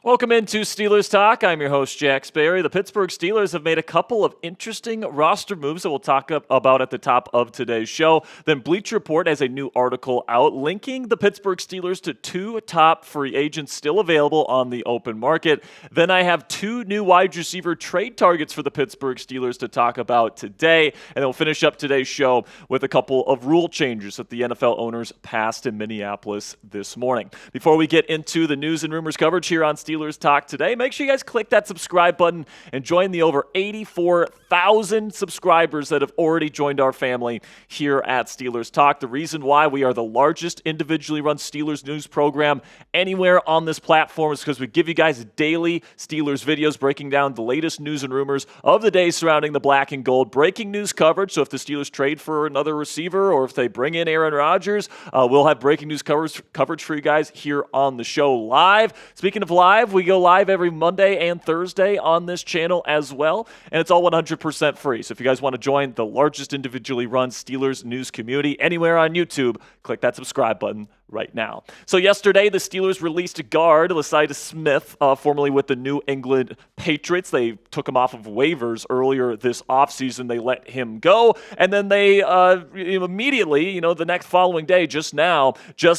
Welcome into Steelers Talk. I'm your host, Jack Sperry. The Pittsburgh Steelers have made a couple of interesting roster moves that we'll talk about at the top of today's show. Then Bleacher Report has a new article out linking the Pittsburgh Steelers to two top free agents still available on the open market. Then I have two new wide receiver trade targets for the Pittsburgh Steelers to talk about today. And then we'll finish up today's show with a couple of rule changes that the NFL owners passed in Minneapolis this morning. Before we get into the news and rumors coverage here on Steelers Talk today, make sure you guys click that subscribe button and join the over 84,000 subscribers that have already joined our family here at Steelers Talk. The reason why we are the largest individually run Steelers news program anywhere on this platform is because we give you guys daily Steelers videos breaking down the latest news and rumors of the day surrounding the black and gold, breaking news coverage. So if the Steelers trade for another receiver or if they bring in Aaron Rodgers, we'll have breaking news coverage for you guys here on the show live. Speaking of live, we go live every Monday and Thursday on this channel as well, and it's all 100% free. So if you guys want to join the largest individually run Steelers news community anywhere on YouTube, click that subscribe button right now. So yesterday, the Steelers released a guard, Lecitus Smith, formerly with the New England Patriots. They took him off of waivers earlier this offseason. They let him go, and then they immediately, the next following day, just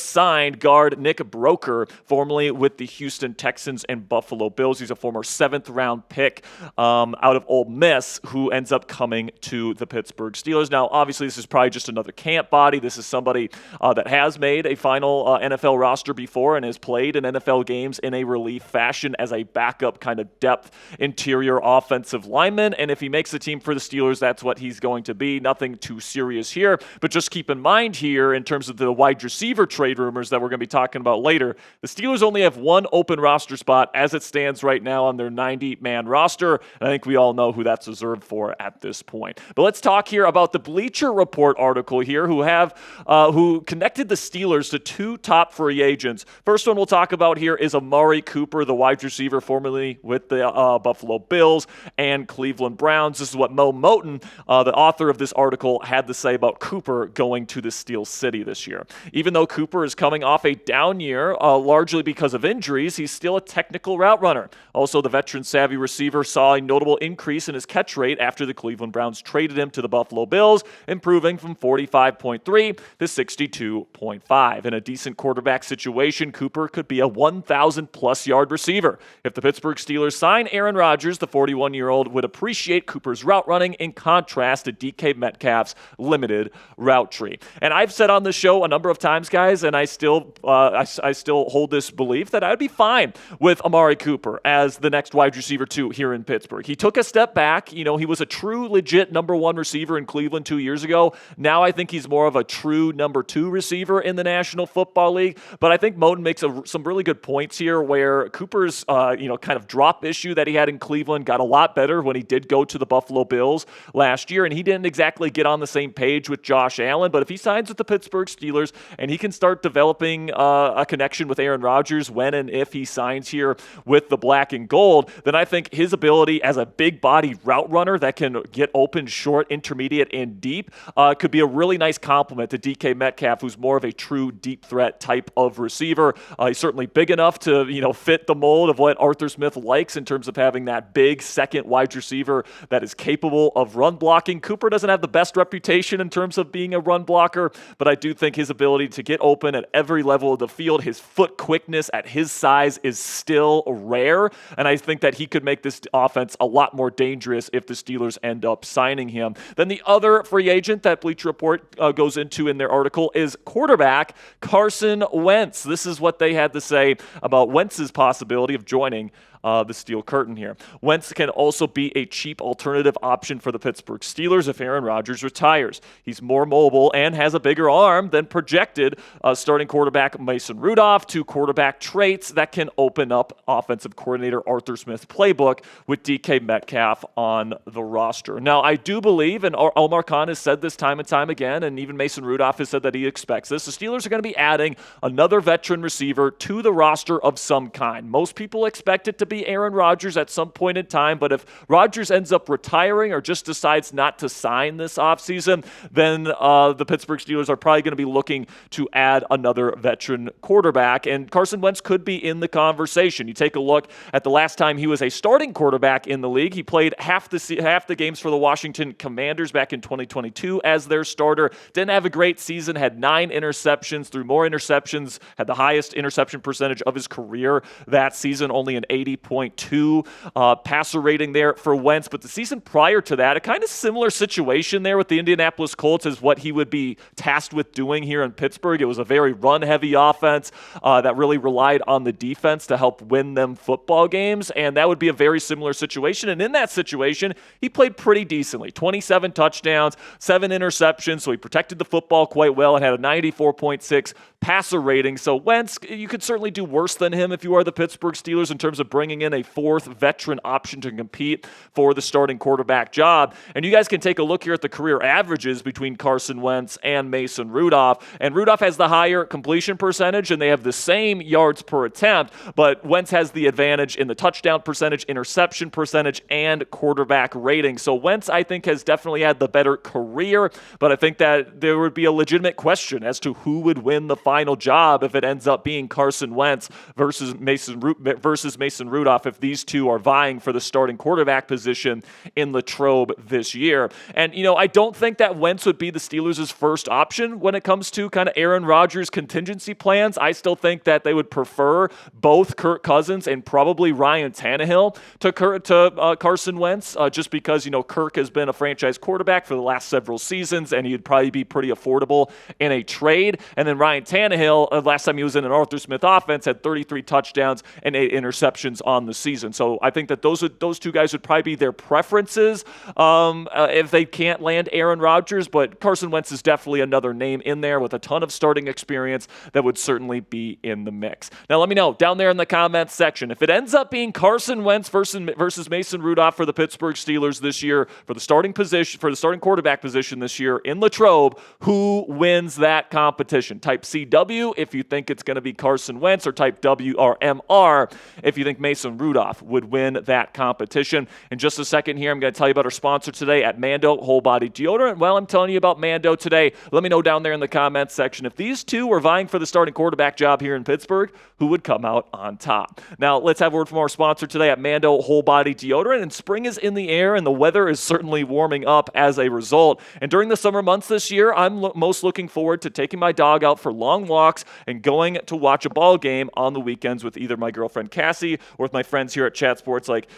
signed guard Nick Broker, formerly with the Houston Texans and Buffalo Bills. He's a former 7th-round pick out of Ole Miss who ends up coming to the Pittsburgh Steelers. Now, obviously, this is probably just another camp body. This is somebody that has made a final NFL roster before and has played in NFL games in a relief fashion as a backup kind of depth interior offensive lineman. And if he makes the team for the Steelers, that's what he's going to be. Nothing too serious here. But just keep in mind here, in terms of the wide receiver trade rumors that we're going to be talking about later, the Steelers only have one open roster spot as it stands right now on their 90-man roster. And I think we all know who that's reserved for at this point. But let's talk here about the Bleacher Report article here who connected the Steelers to two top free agents. First one we'll talk about here is Amari Cooper, the wide receiver formerly with the Buffalo Bills and Cleveland Browns. This is what Moton, the author of this article, had to say about Cooper going to the Steel City this year. Even though Cooper is coming off a down year, largely because of injuries, he's still a technical route runner. Also, the veteran-savvy receiver saw a notable increase in his catch rate after the Cleveland Browns traded him to the Buffalo Bills, improving from 45.3 to 62.5. In a decent quarterback situation, Cooper could be a 1,000-plus yard receiver. If the Pittsburgh Steelers sign Aaron Rodgers, the 41-year-old would appreciate Cooper's route running in contrast to DK Metcalf's limited route tree. And I've said on the show a number of times, guys, and I still hold this belief that I'd be fine with Amari Cooper as the next wide receiver two here in Pittsburgh. He took a step back. He was a true, legit number one receiver in Cleveland 2 years ago. Now I think he's more of a true number two receiver in the National Football League. But I think Moton makes some really good points here where Cooper's kind of drop issue that he had in Cleveland got a lot better when he did go to the Buffalo Bills last year, and he didn't exactly get on the same page with Josh Allen. But if he signs with the Pittsburgh Steelers and he can start developing a connection with Aaron Rodgers when and if he signs here with the black and gold, then I think his ability as a big body route runner that can get open short, intermediate, and deep could be a really nice complement to DK Metcalf, who's more of a true deep threat type of receiver. He's certainly big enough to fit the mold of what Arthur Smith likes in terms of having that big second wide receiver that is capable of run blocking. Cooper doesn't have the best reputation in terms of being a run blocker, but I do think his ability to get open at every level of the field, his foot quickness at his size is still rare, and I think that he could make this offense a lot more dangerous if the Steelers end up signing him. Then the other free agent that Bleacher Report goes into in their article is quarterback Carson Wentz. This is what they had to say about Wentz's possibility of joining the Steel Curtain here. Wentz can also be a cheap alternative option for the Pittsburgh Steelers if Aaron Rodgers retires. He's more mobile and has a bigger arm than projected starting quarterback Mason Rudolph, two quarterback traits that can open up offensive coordinator Arthur Smith's playbook with DK Metcalf on the roster. Now, I do believe, and Omar Khan has said this time and time again, and even Mason Rudolph has said that he expects this, the Steelers are going to be adding another veteran receiver to the roster of some kind. Most people expect it to be Aaron Rodgers at some point in time, but if Rodgers ends up retiring or just decides not to sign this offseason, then the Pittsburgh Steelers are probably going to be looking to add another veteran quarterback, and Carson Wentz could be in the conversation. You take a look at the last time he was a starting quarterback in the league. He played half the games for the Washington Commanders back in 2022 as their starter. Didn't have a great season, had 9 interceptions, threw more interceptions, had the highest interception percentage of his career that season, only an 80.2 passer rating there for Wentz. But the season prior to that, a kind of similar situation there with the Indianapolis Colts as what he would be tasked with doing here in Pittsburgh. It was a very run-heavy offense that really relied on the defense to help win them football games, and that would be a very similar situation. And in that situation, he played pretty decently. 27 touchdowns, 7 interceptions, so he protected the football quite well and had a 94.6 passer rating. So Wentz, you could certainly do worse than him if you are the Pittsburgh Steelers in terms of bringing in a 4th veteran option to compete for the starting quarterback job. And you guys can take a look here at the career averages between Carson Wentz and Mason Rudolph. And Rudolph has the higher completion percentage, and they have the same yards per attempt, but Wentz has the advantage in the touchdown percentage, interception percentage, and quarterback rating. So Wentz, I think, has definitely had the better career, but I think that there would be a legitimate question as to who would win the final job if it ends up being Carson Wentz versus Mason Rudolph, if these two are vying for the starting quarterback position in Latrobe this year. And, I don't think that Wentz would be the Steelers' first option when it comes to kind of Aaron Rodgers' contingency plans. I still think that they would prefer both Kirk Cousins and probably Ryan Tannehill to Carson Wentz, just because, Kirk has been a franchise quarterback for the last several seasons, and he'd probably be pretty affordable in a trade. And then Ryan Tannehill, last time he was in an Arthur Smith offense, had 33 touchdowns and 8 interceptions on the season. So I think that those two guys would probably be their preferences if they can't land Aaron Rodgers, but Carson Wentz is definitely another name in there with a ton of starting experience that would certainly be in the mix. Now let me know down there in the comments section, if it ends up being Carson Wentz versus Mason Rudolph for the Pittsburgh Steelers this year for the starting quarterback position this year in Latrobe, who wins that competition? Type CW if you think it's going to be Carson Wentz, or type WRMR if you think Mason Rudolph would win that competition. In just a second here, I'm going to tell you about our sponsor today at Mando Whole Body Deodorant. Well, I'm telling you about Mando today. Let me know down there in the comments section, if these two were vying for the starting quarterback job here in Pittsburgh, who would come out on top? Now, let's have a word from our sponsor today at Mando Whole Body Deodorant. And spring is in the air, and the weather is certainly warming up as a result. And during the summer months this year, I'm most looking forward to taking my dog out for long walks and going to watch a ball game on the weekends with either my girlfriend Cassie or with my friends here at Chat Sports, like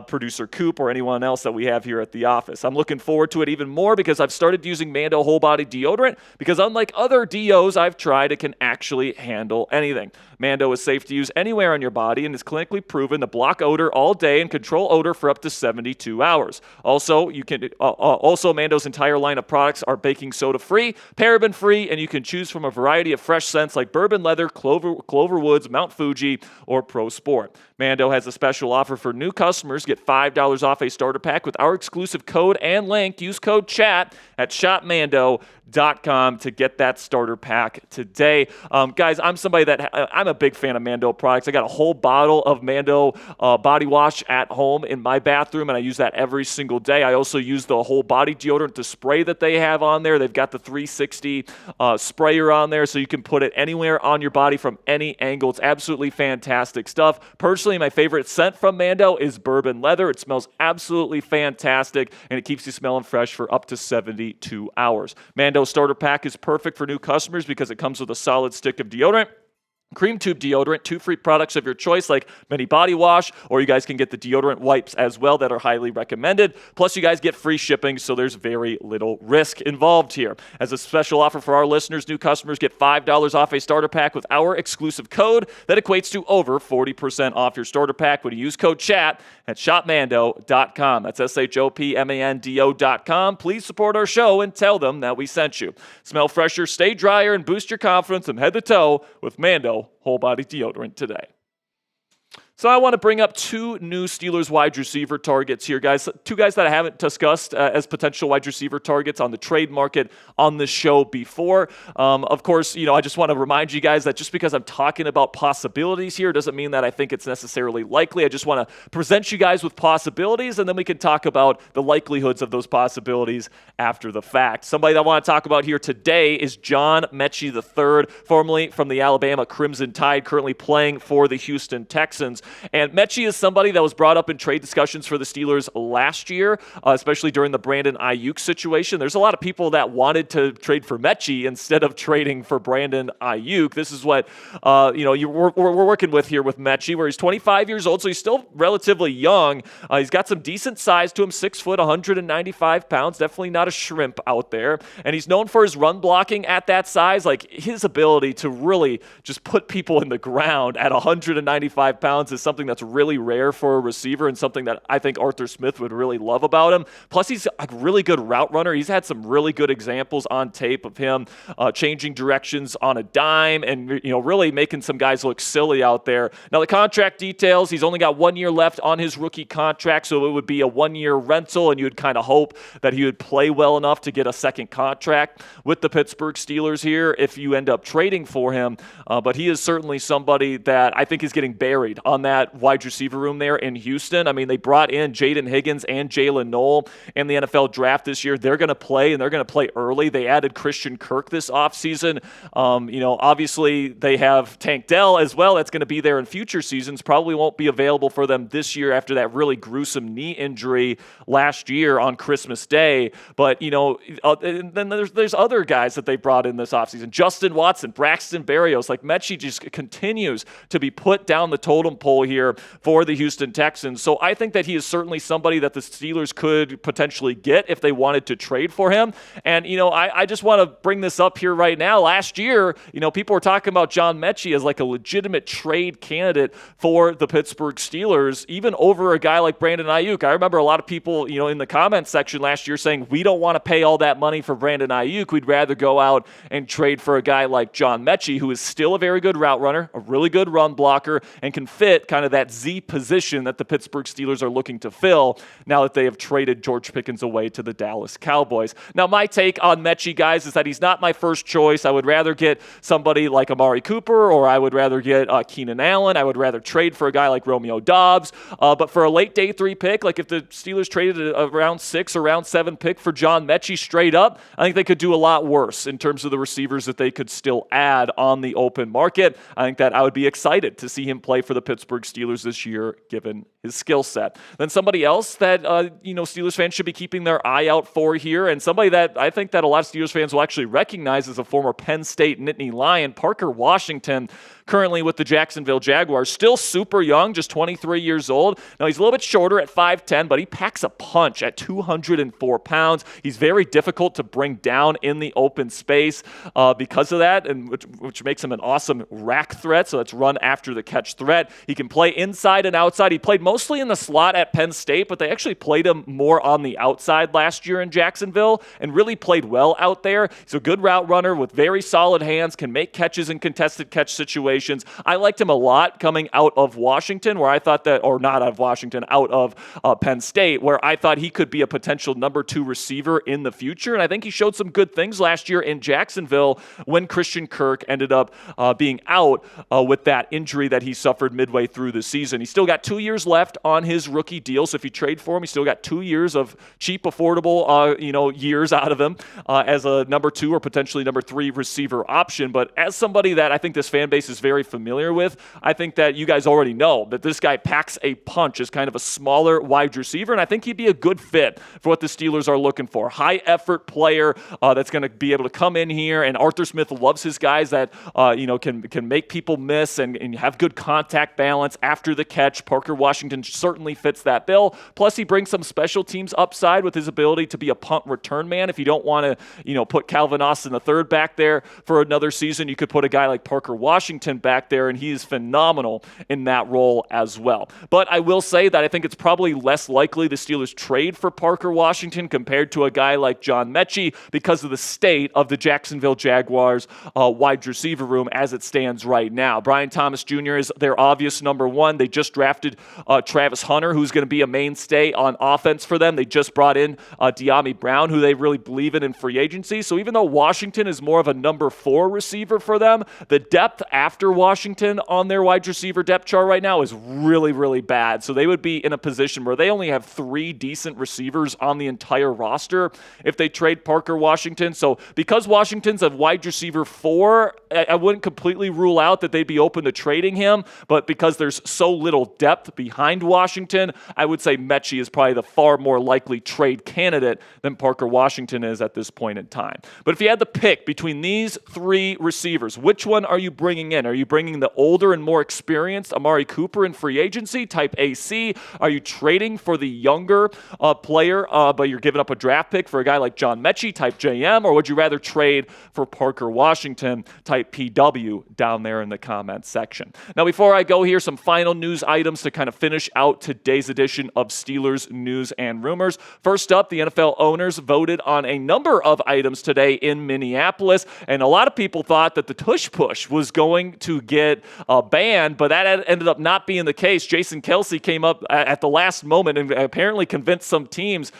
producer Coop or anyone else that we have here at the office. I'm looking forward to it even more because I've started using Mando Whole Body Deodorant, because unlike other DOs I've tried, it can actually handle anything. Mando is safe to use anywhere on your body and is clinically proven to block odor all day and control odor for up to 72 hours. Also, Mando's entire line of products are baking soda free, paraben free, and you can choose from a variety of fresh scents like bourbon leather, clover woods, Mount Fuji, or Pro Sport. Mando has a special offer for new customers. Get $5 off a starter pack with our exclusive code and link. Use code CHAT at shopmando.com to get that starter pack today. Guys, I'm a big fan of Mando products. I got a whole bottle of Mando body wash at home in my bathroom, and I use that every single day. I also use the whole body deodorant, the spray that they have on there. They've got the 360 sprayer on there, so you can put it anywhere on your body from any angle. It's absolutely fantastic stuff. Personally, my favorite scent from Mando is bourbon leather. It smells absolutely fantastic, and it keeps you smelling fresh for up to 72 hours. Mando starter pack is perfect for new customers because it comes with a solid stick of deodorant, cream tube deodorant, 2 free products of your choice like mini body wash, or you guys can get the deodorant wipes as well that are highly recommended. Plus, you guys get free shipping, so there's very little risk involved here. As a special offer for our listeners, new customers get $5 off a starter pack with our exclusive code that equates to over 40% off your starter pack when you use code CHAT at shopmando.com. That's shopmando.com. Please support our show and tell them that we sent you. Smell fresher, stay drier, and boost your confidence from head to toe with Mando Whole Body Deodorant today. So I want to bring up two new Steelers wide receiver targets here, guys. Two guys that I haven't discussed as potential wide receiver targets on the trade market on this show before. Of course, I just want to remind you guys that just because I'm talking about possibilities here doesn't mean that I think it's necessarily likely. I just want to present you guys with possibilities, and then we can talk about the likelihoods of those possibilities after the fact. Somebody that I want to talk about here today is John Metchie III, formerly from the Alabama Crimson Tide, currently playing for the Houston Texans. And Metchie is somebody that was brought up in trade discussions for the Steelers last year, especially during the Brandon Ayuk situation. There's a lot of people that wanted to trade for Metchie instead of trading for Brandon Ayuk. This is what we're working with here with Metchie, where he's 25 years old, so he's still relatively young. He's got some decent size to him, 6 foot, 195 pounds. Definitely not a shrimp out there. And he's known for his run blocking at that size. Like, his ability to really just put people in the ground at 195 pounds is something that's really rare for a receiver and something that I think Arthur Smith would really love about him. Plus, he's a really good route runner. He's had some really good examples on tape of him changing directions on a dime and really making some guys look silly out there. Now, the contract details, he's only got 1 year left on his rookie contract, so it would be a 1 year rental, and you would kind of hope that he would play well enough to get a second contract with the Pittsburgh Steelers here if you end up trading for him. But he is certainly somebody that I think is getting buried on that wide receiver room there in Houston. I mean, they brought in Jaden Higgins and Jalen Noel in the NFL draft this year. They're going to play, and they're going to play early. They added Christian Kirk this offseason. Obviously, they have Tank Dell as well. That's going to be there in future seasons. Probably won't be available for them this year after that really gruesome knee injury last year on Christmas Day. But, and then there's other guys that they brought in this offseason. Justin Watson, Braxton Berrios. Like, Metchie just continues to be put down the totem pole here for the Houston Texans. So I think that he is certainly somebody that the Steelers could potentially get if they wanted to trade for him. And, I just want to bring this up here right now. Last year, people were talking about John Metchie as like a legitimate trade candidate for the Pittsburgh Steelers, even over a guy like Brandon Ayuk. I remember a lot of people, in the comment section last year saying, we don't want to pay all that money for Brandon Ayuk. We'd rather go out and trade for a guy like John Metchie, who is still a very good route runner, a really good run blocker, and can fit kind of that Z position that the Pittsburgh Steelers are looking to fill now that they have traded George Pickens away to the Dallas Cowboys. Now, my take on Metchie, guys, is that he's not my first choice. I would rather get somebody like Amari Cooper, or I would rather get Keenan Allen. I would rather trade for a guy like Romeo Doubs. But for a late day 3 pick, like if the Steelers traded a round 6 or round 7 pick for John Metchie straight up, I think they could do a lot worse in terms of the receivers that they could still add on the open market. I think that I would be excited to see him play for the Pittsburgh Steelers this year, given his skill set. Then somebody else that, Steelers fans should be keeping their eye out for here, and somebody that I think that a lot of Steelers fans will actually recognize as a former Penn State Nittany Lion, Parker Washington, currently with the Jacksonville Jaguars. Still super young, just 23 years old. Now, he's a little bit shorter at 5'10", but he packs a punch at 204 pounds. He's very difficult to bring down in the open space because of that, and which makes him an awesome rack threat, so that's run after the catch threat. He can play inside and outside. He played mostly in the slot at Penn State, but they actually played him more on the outside last year in Jacksonville and really played well out there. He's a good route runner with very solid hands, can make catches in contested catch situations. I liked him a lot coming out of Washington, where I thought that, or not out of Washington, out of Penn State, where I thought he could be a potential number 2 receiver in the future. And I think he showed some good things last year in Jacksonville when Christian Kirk ended up being out with that injury that he suffered midway through the season. He's still got 2 years left on his rookie deal, so if you trade for him, he's still got 2 years of cheap, affordable, years out of him as a number 2 or potentially number 3 receiver option. But as somebody that I think this fan base is very familiar with, I think that you guys already know that this guy packs a punch as kind of a smaller wide receiver, and I think he'd be a good fit for what the Steelers are looking for. High effort player that's going to be able to come in here, and Arthur Smith loves his guys that can make people miss and have good contact balance after the catch. Parker Washington Washington certainly fits that bill. Plus, he brings some special teams upside with his ability to be a punt return man. If you don't want to, put Calvin Austin III back there for another season, you could put a guy like Parker Washington back there, and he is phenomenal in that role as well. But I will say that I think it's probably less likely the Steelers trade for Parker Washington compared to a guy like John Metchie because of the state of the Jacksonville Jaguars wide receiver room as it stands right now. Brian Thomas Jr. is their obvious number one. They just drafted Travis Hunter, who's going to be a mainstay on offense for them. They just brought in De'Ami Brown, who they really believe in free agency. So even though Washington is more of a number 4 receiver for them, the depth after Washington on their wide receiver depth chart right now is really, really bad. So they would be in a position where they only have 3 decent receivers on the entire roster if they trade Parker Washington. So because Washington's a wide receiver 4, I wouldn't completely rule out that they'd be open to trading him, but because there's so little depth behind Washington, I would say Metchie is probably the far more likely trade candidate than Parker Washington is at this point in time. But if you had to pick between these 3 receivers, which one are you bringing in? Are you bringing the older and more experienced Amari Cooper in free agency, type AC? Are you trading for the younger player, but you're giving up a draft pick for a guy like John Metchie, type JM? Or would you rather trade for Parker Washington, type PW, down there in the comments section? Now, before I go here, some final news items to kind of finish out today's edition of Steelers News and Rumors. First up, the NFL owners voted on a number of items today in Minneapolis, and a lot of people thought that the tush push was going to get banned, but that ended up not being the case. Jason Kelce came up at the last moment and apparently convinced some teams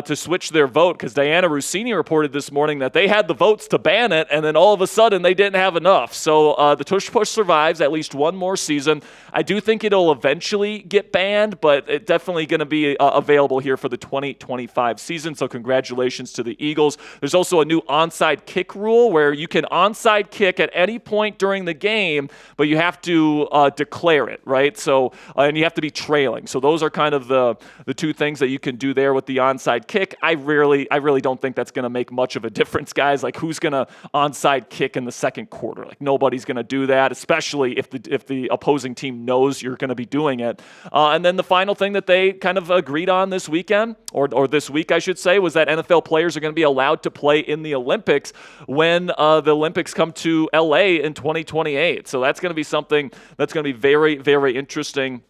to switch their vote, because Diana Rossini reported this morning that they had the votes to ban it, and then all of a sudden they didn't have enough. So the tush push survives at least one more season. I do think it'll eventually get banned, but it's definitely going to be available here for the 2025 season. So congratulations to the Eagles. There's also a new onside kick rule where you can onside kick at any point during the game, but you have to declare it, right? So and you have to be trailing. So those are kind of the 2 things that you can do there with the onside kick. I really don't think that's going to make much of a difference, guys. Like, who's going to onside kick in the second quarter? Like, nobody's going to do that, especially if the opposing team knows you're going to be doing it. And then the final thing that they kind of agreed on this weekend, or this week, I should say, was that NFL players are going to be allowed to play in the Olympics when the Olympics come to LA in 2028. So that's going to be something that's going to be very, very interesting.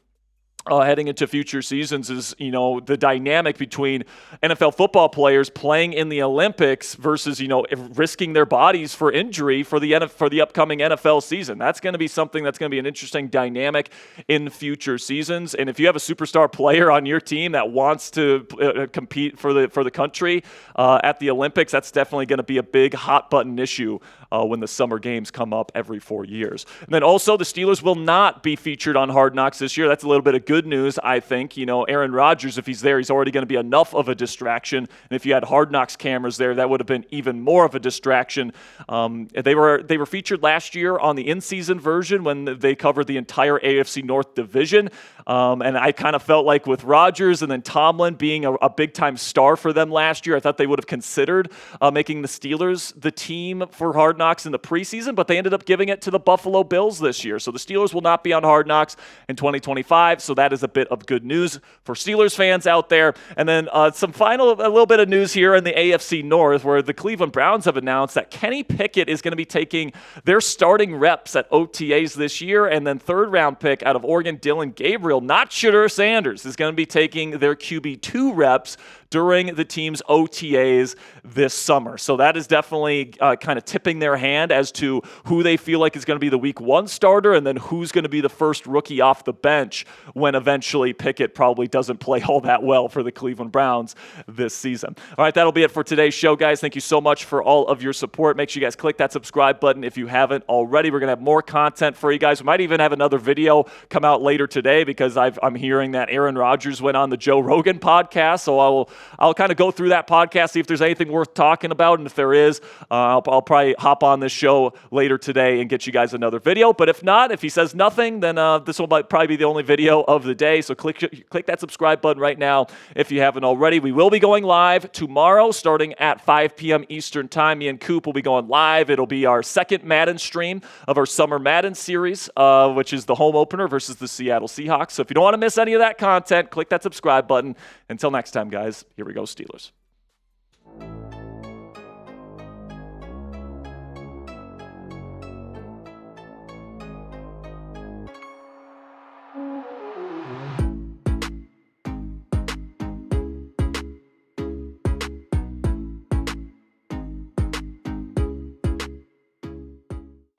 Heading into future seasons is, the dynamic between NFL football players playing in the Olympics versus, risking their bodies for injury for the upcoming NFL season. That's going to be something that's going to be an interesting dynamic in future seasons. And if you have a superstar player on your team that wants to compete for the country at the Olympics, that's definitely going to be a big hot button issue when the summer games come up every 4 years. And then also the Steelers will not be featured on Hard Knocks this year. That's a little bit of good news, I think. Aaron Rodgers, if he's there, he's already going to be enough of a distraction. And if you had Hard Knocks cameras there, that would have been even more of a distraction. They were featured last year on the in-season version when they covered the entire AFC North division. And I kind of felt like with Rodgers and then Tomlin being a big-time star for them last year, I thought they would have considered making the Steelers the team for Hard Knocks in the preseason, but they ended up giving it to the Buffalo Bills this year. So the Steelers will not be on Hard Knocks in 2025, so that is a bit of good news for Steelers fans out there. And then a little bit of news here in the AFC North, where the Cleveland Browns have announced that Kenny Pickett is going to be taking their starting reps at OTAs this year, and then 3rd-round pick out of Oregon, Dylan Gabriel, not Shedeur Sanders, is going to be taking their QB2 reps during the team's OTAs this summer. So that is definitely kind of tipping their hand as to who they feel like is going to be the week 1 starter, and then who's going to be the first rookie off the bench when eventually Pickett probably doesn't play all that well for the Cleveland Browns this season. All right, that'll be it for today's show, guys. Thank you so much for all of your support. Make sure you guys click that subscribe button if you haven't already. We're going to have more content for you guys. We might even have another video come out later today, because I'm hearing that Aaron Rodgers went on the Joe Rogan podcast, so I'll kind of go through that podcast, see if there's anything worth talking about. And if there is, I'll probably hop on this show later today and get you guys another video. But if not, if he says nothing, then this will probably be the only video of the day. So click that subscribe button right now if you haven't already. We will be going live tomorrow starting at 5 p.m. Eastern time. Me and Coop will be going live. It'll be our second Madden stream of our Summer Madden series, which is the home opener versus the Seattle Seahawks. So if you don't want to miss any of that content, click that subscribe button. Until next time, guys, here we go, Steelers.